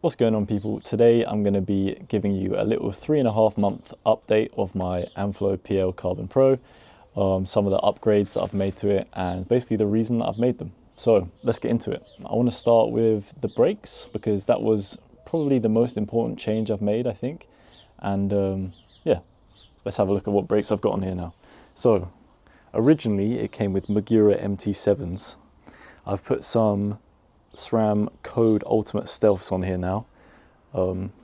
What's going on, people? Today I'm going to be giving you a little 3.5-month update of my Amflow PL Carbon Pro, some of the upgrades that I've made to it, and basically the reason that I've made them. So let's get into it. I want to start with the brakes because that was probably the most important change I've made, I think. And yeah, let's have a look at what brakes I've got on here now. So originally it came with Magura MT7s. I've put some SRAM Code Ultimate Stealths on here now.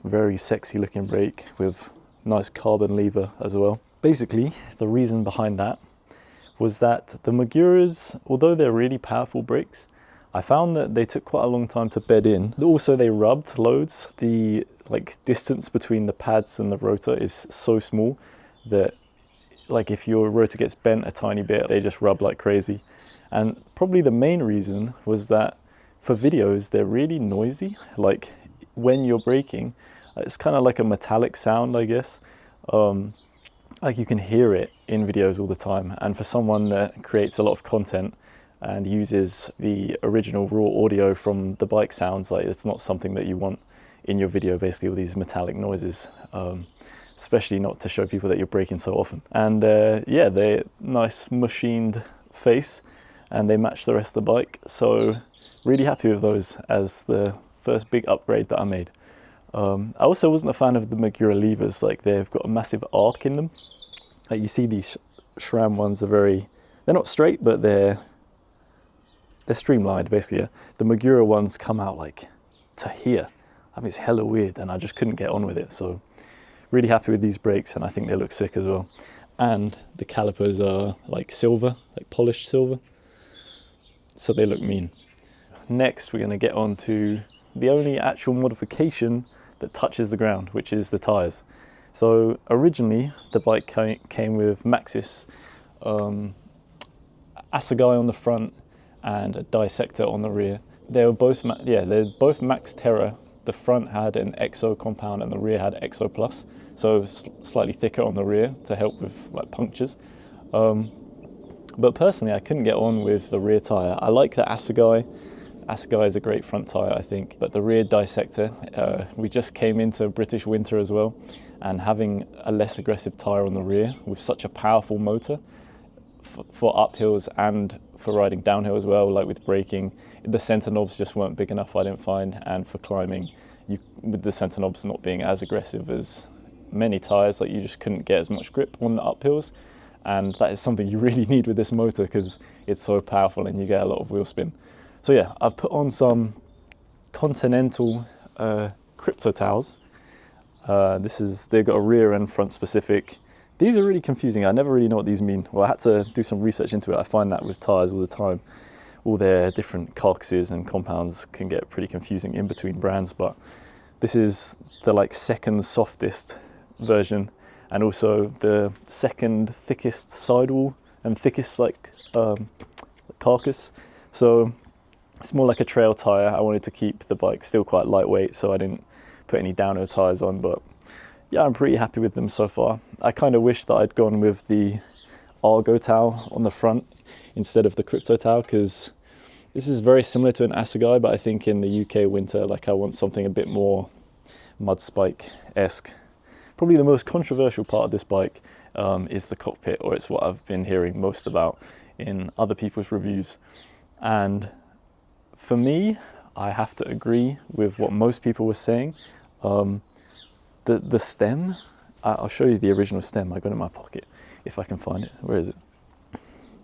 Very sexy looking brake with nice carbon lever as well. Basically, the reason behind that was that the Maguras, although they're really powerful brakes, I found that they took quite a long time to bed in. Also, they rubbed loads. The distance between the pads and the rotor is so small that if your rotor gets bent a tiny bit, they just rub like crazy. And probably the main reason was that for videos, they're really noisy. Like when you're braking, it's kind of like a metallic sound, I guess. Like you can hear it in videos all the time. And for someone that creates a lot of content and uses the original raw audio from the bike sounds, it's not something that you want in your video, basically, with these metallic noises. Especially not to show people that you're braking so often. And yeah, they're nice machined face and they match the rest of the bike. So really happy with those as the first big upgrade that I made. I also wasn't a fan of the Magura levers. They've got a massive arc in them. You see these SRAM ones are they're not straight, but they're streamlined basically. Yeah? The Magura ones come out to here. I mean, it's hella weird and I just couldn't get on with it. So really happy with these brakes and I think they look sick as well. And the calipers are silver, polished silver. So they look mean. Next, we're going to get on to the only actual modification that touches the ground, which is the tyres. So originally, the bike came with Maxxis Assegai on the front and a Dissector on the rear. They're both Max Terra. The front had an Exo compound and the rear had Exo Plus, so slightly thicker on the rear to help with punctures. But personally, I couldn't get on with the rear tyre. I like the Assegai. Assegai is a great front tyre, I think, but the rear Dissector, we just came into British winter as well, and having a less aggressive tyre on the rear with such a powerful motor for uphills and for riding downhill as well, with braking, the centre knobs just weren't big enough, I didn't find, and for climbing, with the centre knobs not being as aggressive as many tyres, you just couldn't get as much grip on the uphills, and that is something you really need with this motor because it's so powerful and you get a lot of wheel spin. So yeah, I've put on some Continental Crypto towels. They've got a rear and front specific. These are really confusing. I never really know what these mean. Well, I had to do some research into it. I find that with tyres all the time. All their different carcasses and compounds can get pretty confusing in between brands, but this is the second softest version and also the second thickest sidewall and thickest carcass. So it's more like a trail tyre. I wanted to keep the bike still quite lightweight, so I didn't put any downhill tyres on, but yeah, I'm pretty happy with them so far. I kind of wish that I'd gone with the Argo towel on the front instead of the Crypto towel, because this is very similar to an Assegai, but I think in the UK winter, I want something a bit more mud spike-esque. Probably the most controversial part of this bike is the cockpit, or it's what I've been hearing most about in other people's reviews. And for me, I have to agree with what most people were saying. The stem, I'll show you the original stem. I got it in my pocket, if I can find it. Where is it?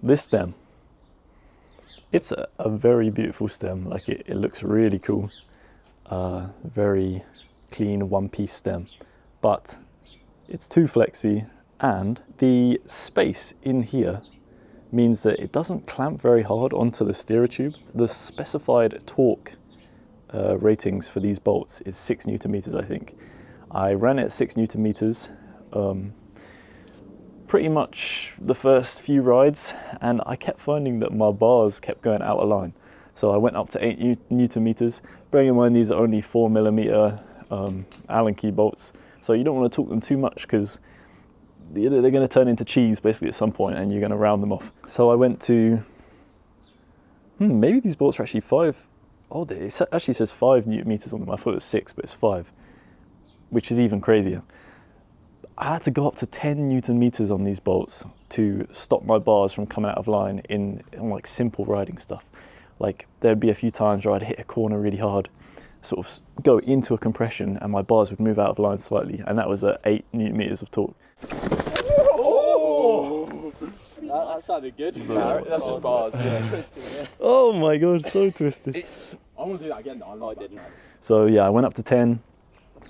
This stem. It's a very beautiful stem. It looks really cool. Very clean one-piece stem. But it's too flexy, and the space in here means that it doesn't clamp very hard onto the steerer tube. The specified torque ratings for these bolts is 6 Newton meters, I think. I ran it at 6 Newton meters pretty much the first few rides, and I kept finding that my bars kept going out of line. So I went up to 8 Newton meters. Bearing in mind these are only 4mm Allen key bolts, so you don't want to torque them too much because they're going to turn into cheese basically at some point and you're going to round them off. So I went to, maybe these bolts are actually 5 Oh, it actually says 5 Newton meters on them. I thought it was 6, but it's 5, which is even crazier. I had to go up to 10 Newton meters on these bolts to stop my bars from coming out of line in like simple riding stuff. Like there'd be a few times where I'd hit a corner really hard, sort of go into a compression, and my bars would move out of line slightly, and that was at 8 Newton meters of torque. Oh! That sounded good. That's just bars. It's twisting, yeah. Oh my god, so twisted. I want to do that again though. I didn't. So yeah, I went up to 10,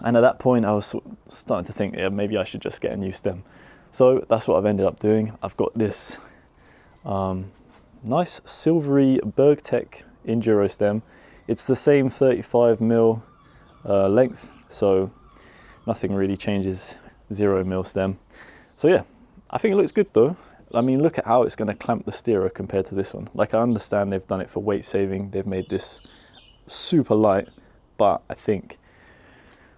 and at that point I was starting to think, yeah, maybe I should just get a new stem. So that's what I've ended up doing. I've got this nice silvery Bergtech Enduro stem. It's the same 35mm length, so nothing really changes, 0mm stem. So yeah, I think it looks good though. I mean, look at how it's going to clamp the steerer compared to this one. Like, I understand they've done it for weight saving. They've made this super light, but I think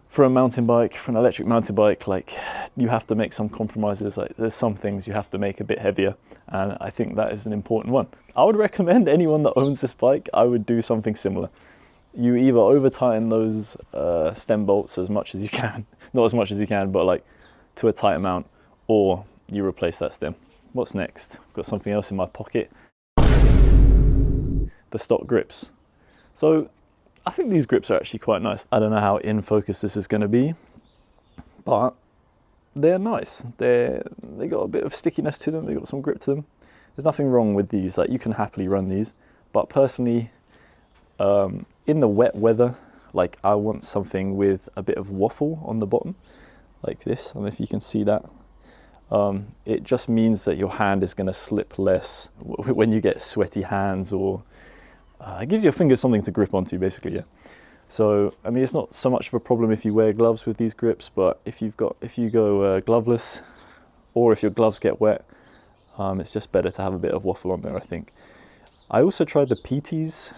for a mountain bike, for an electric mountain bike, like, you have to make some compromises. Like, there's some things you have to make a bit heavier, and I think that is an important one. I would recommend anyone that owns this bike, I would do something similar. You either over tighten those stem bolts as much as you can, not as much as you can, but like to a tight amount, or you replace that stem. What's next? I've got something else in my pocket. The stock grips. So I think these grips are actually quite nice. I don't know how in focus this is going to be, but they're nice. They got a bit of stickiness to them. They got some grip to them. There's nothing wrong with these. Like, you can happily run these, but personally, in the wet weather, like, I want something with a bit of waffle on the bottom, like this. I don't know if you can see that. It just means that your hand is going to slip less when you get sweaty hands, or it gives your fingers something to grip onto, basically. Yeah. So I mean, it's not so much of a problem if you wear gloves with these grips, but if you go gloveless, or if your gloves get wet, it's just better to have a bit of waffle on there, I think. I also tried the PT's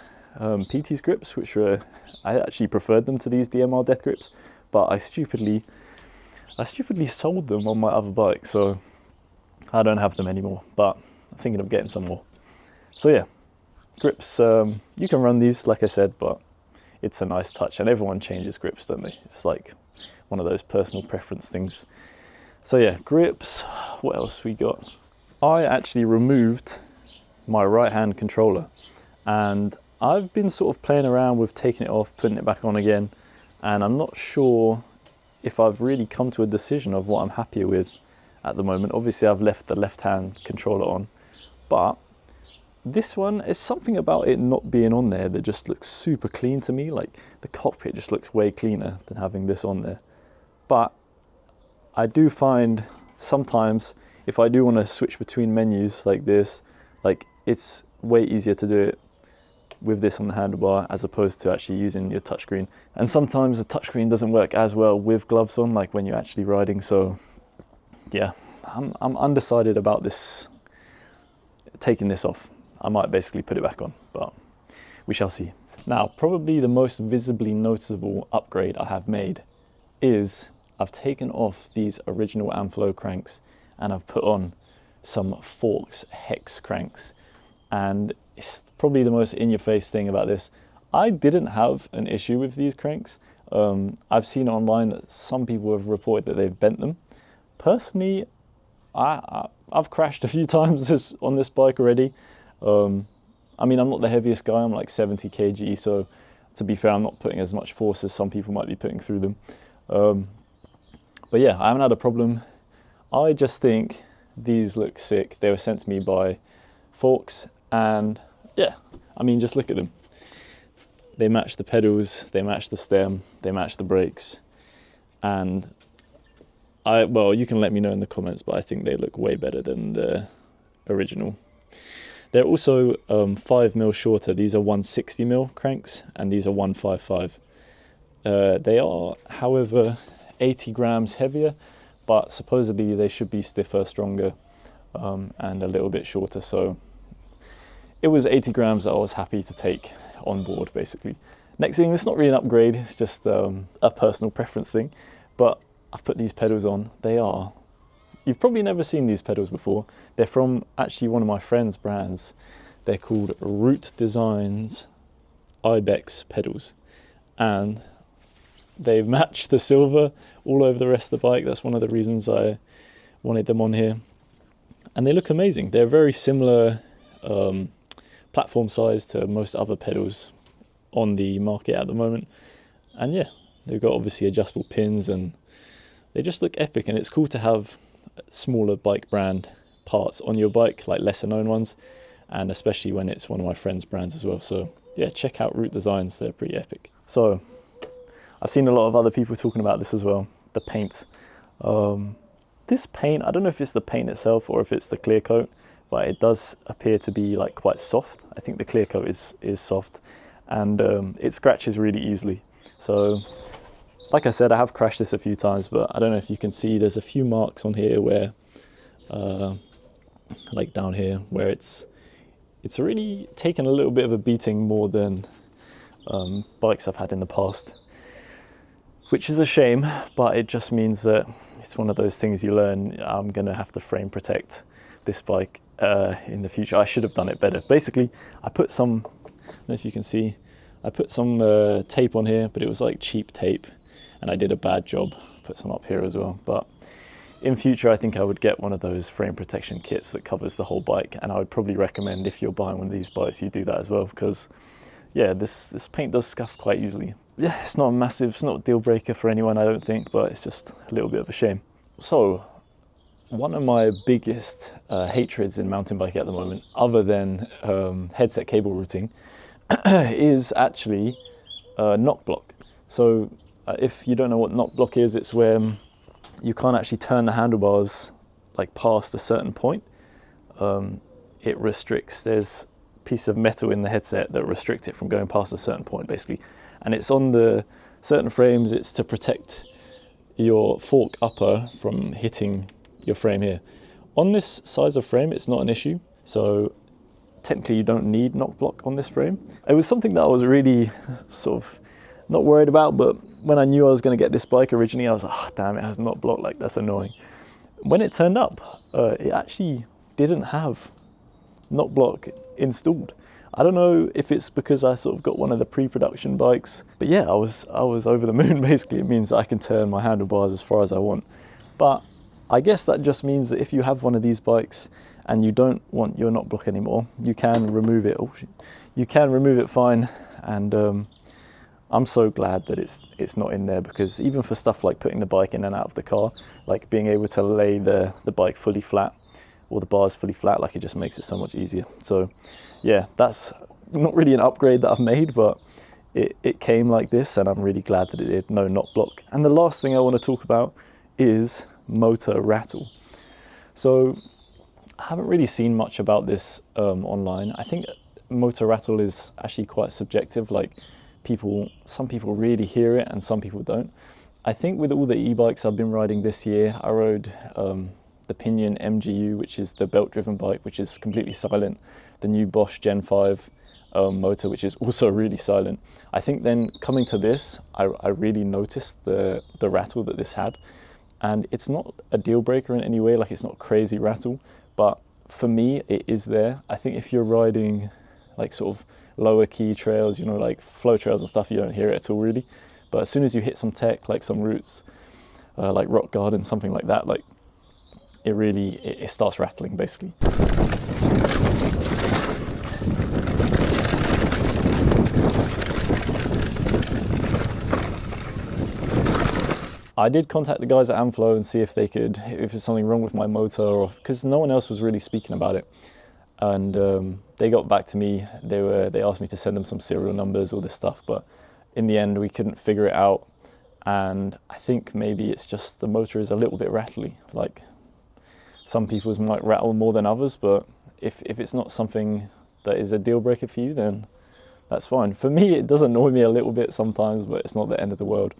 grips, which I actually preferred them to these DMR Death grips, but I stupidly sold them on my other bike, so I don't have them anymore, but I'm thinking of getting some more. So yeah, grips, you can run these, like I said, but it's a nice touch, and everyone changes grips, don't they? It's like one of those personal preference things. So yeah, grips, what else we got? I actually removed my right hand controller, and I've been sort of playing around with taking it off, putting it back on again, and I'm not sure if I've really come to a decision of what I'm happier with at the moment. Obviously I've left the left hand controller on, but this one, is something about it not being on there that just looks super clean to me. Like, the cockpit just looks way cleaner than having this on there. But I do find sometimes if I do want to switch between menus like this, like, it's way easier to do it with this on the handlebar as opposed to actually using your touchscreen. And sometimes the touchscreen doesn't work as well with gloves on, like when you're actually riding. So yeah, I'm undecided about this, taking this off. I might basically put it back on, but we shall see. Now, probably the most visibly noticeable upgrade I have made is I've taken off these original Amflow cranks and I've put on some Forks hex cranks. And it's probably the most in-your-face thing about this. I didn't have an issue with these cranks. I've seen online that some people have reported that they've bent them. Personally, I've crashed a few times on this bike already. I mean, I'm not the heaviest guy. I'm like 70 kg, so to be fair, I'm not putting as much force as some people might be putting through them. But yeah, I haven't had a problem. I just think these look sick. They were sent to me by Forks, and yeah, I mean, just look at them. They match the pedals, they match the stem, they match the brakes, and well, you can let me know in the comments, but I think they look way better than the original. They're also 5mm shorter. These are 160mm cranks, and these are 155. They are, however, 80 grams heavier, but supposedly they should be stiffer, stronger, and a little bit shorter. So it was 80 grams that I was happy to take on board, basically. Next thing, it's not really an upgrade, it's just a personal preference thing, but I've put these pedals on. You've probably never seen these pedals before. They're from actually one of my friend's brands. They're called Root Designs ibex pedals, and they match the silver all over the rest of the bike. That's one of the reasons I wanted them on here, and they look amazing. They're very similar platform size to most other pedals on the market at the moment, and yeah, they've got obviously adjustable pins and they just look epic. And it's cool to have smaller bike brand parts on your bike, like lesser known ones, and especially when it's one of my friend's brands as well. So yeah, check out Root Designs, they're pretty epic. So I've seen a lot of other people talking about this as well, the paint. This paint, I don't know if it's the paint itself or if it's the clear coat, but it does appear to be like quite soft. I think the clear coat is soft, and it scratches really easily. So like I said, I have crashed this a few times, but I don't know if you can see, there's a few marks on here where like down here, where it's really taken a little bit of a beating more than bikes I've had in the past, which is a shame, but it just means that it's one of those things you learn. I'm gonna have to frame protect this bike in the future. I should have done it better. Basically, I put some, I don't know if you can see, I put some tape on here, but it was like cheap tape, and I did a bad job. Put some up here as well, but in future I think I would get one of those frame protection kits that covers the whole bike, and I would probably recommend, if you're buying one of these bikes, you do that as well, because yeah, this paint does scuff quite easily. Yeah, it's not a massive, it's not a deal breaker for anyone, I don't think, but it's just a little bit of a shame. So one of my biggest hatreds in mountain biking at the moment, other than headset cable routing, is actually knock block. So if you don't know what knock block is, it's where you can't actually turn the handlebars like past a certain point. It restricts, there's a piece of metal in the headset that restricts it from going past a certain point basically. And it's on the certain frames, it's to protect your fork upper from hitting your frame here. On this size of frame, it's not an issue. So technically you don't need knock block on this frame. It was something that I was really sort of not worried about, but when I knew I was going to get this bike originally, I was like, oh, damn, it has knock block, like that's annoying. When it turned up, it actually didn't have knock block installed. I don't know if it's because I sort of got one of the pre-production bikes, but yeah, I was over the moon basically. It means that I can turn my handlebars as far as I want. But I guess that just means that if you have one of these bikes and you don't want your knock block anymore, you can remove it. Oh, you can remove it fine, and I'm so glad that it's not in there, because even for stuff like putting the bike in and out of the car, like being able to lay the bike fully flat or the bars fully flat, like it just makes it so much easier. So yeah, that's not really an upgrade that I've made, but it came like this, and I'm really glad that it did. No knock block. And the last thing I want to talk about is motor rattle. So I haven't really seen much about this online. I think motor rattle is actually quite subjective. Like some people really hear it and some people don't. I think with all the e-bikes I've been riding this year, I rode the Pinion MGU, which is the belt-driven bike, which is completely silent. The new Bosch Gen 5 motor, which is also really silent. I think then coming to this, I really noticed the rattle that this had. And it's not a deal breaker in any way, like it's not crazy rattle, but for me, it is there. I think if you're riding like sort of lower key trails, you know, like flow trails and stuff, you don't hear it at all really. But as soon as you hit some tech, like some routes, like rock garden, something like that, like it starts rattling basically. I did contact the guys at Amflow and see if there's something wrong with my motor, or because no one else was really speaking about it. And they got back to me. They asked me to send them some serial numbers, all this stuff, but in the end we couldn't figure it out. And I think maybe it's just the motor is a little bit rattly. Like some people's might rattle more than others, but if it's not something that is a deal breaker for you, then that's fine. For me, it does annoy me a little bit sometimes, but it's not the end of the world.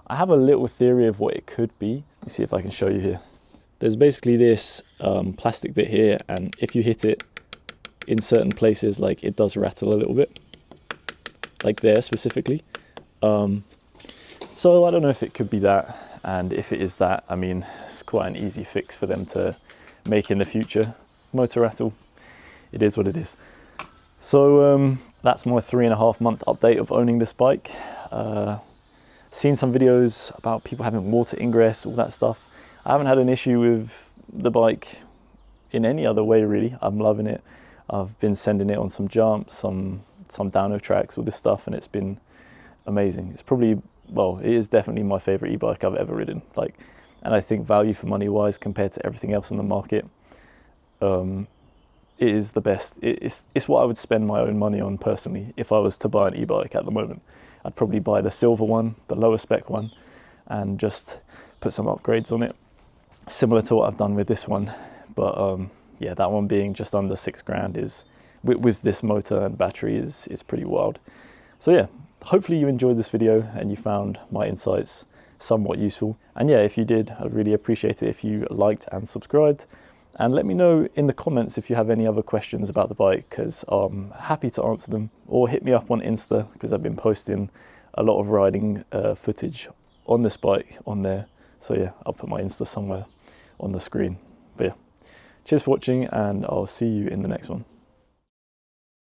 I have a little theory of what it could be. Let me see if I can show you here. There's basically this plastic bit here, and if you hit it in certain places, like it does rattle a little bit, like there specifically. So I don't know if it could be that, and if it is that, I mean, it's quite an easy fix for them to make in the future. Motor rattle, it is what it is. So that's my 3.5 month update of owning this bike. Seen some videos about people having water ingress, all that stuff. I haven't had an issue with the bike in any other way really. I'm loving it. I've been sending it on some jumps, some downhill tracks, all this stuff, and it's been amazing. It's probably, well, it is definitely my favorite e-bike I've ever ridden. Like, and I think value for money wise compared to everything else on the market, it is the best. It's what I would spend my own money on personally if I was to buy an e-bike at the moment. I'd probably buy the silver one, the lower spec one, and just put some upgrades on it, similar to what I've done with this one. But yeah, that one being just under £6,000 is, with this motor and battery, is pretty wild. So yeah, hopefully you enjoyed this video and you found my insights somewhat useful. And yeah, if you did, I'd really appreciate it if you liked and subscribed. And let me know in the comments if you have any other questions about the bike, because I'm happy to answer them. Or hit me up on Insta, because I've been posting a lot of riding footage on this bike on there. So yeah, I'll put my Insta somewhere on the screen. But yeah, cheers for watching, and I'll see you in the next one.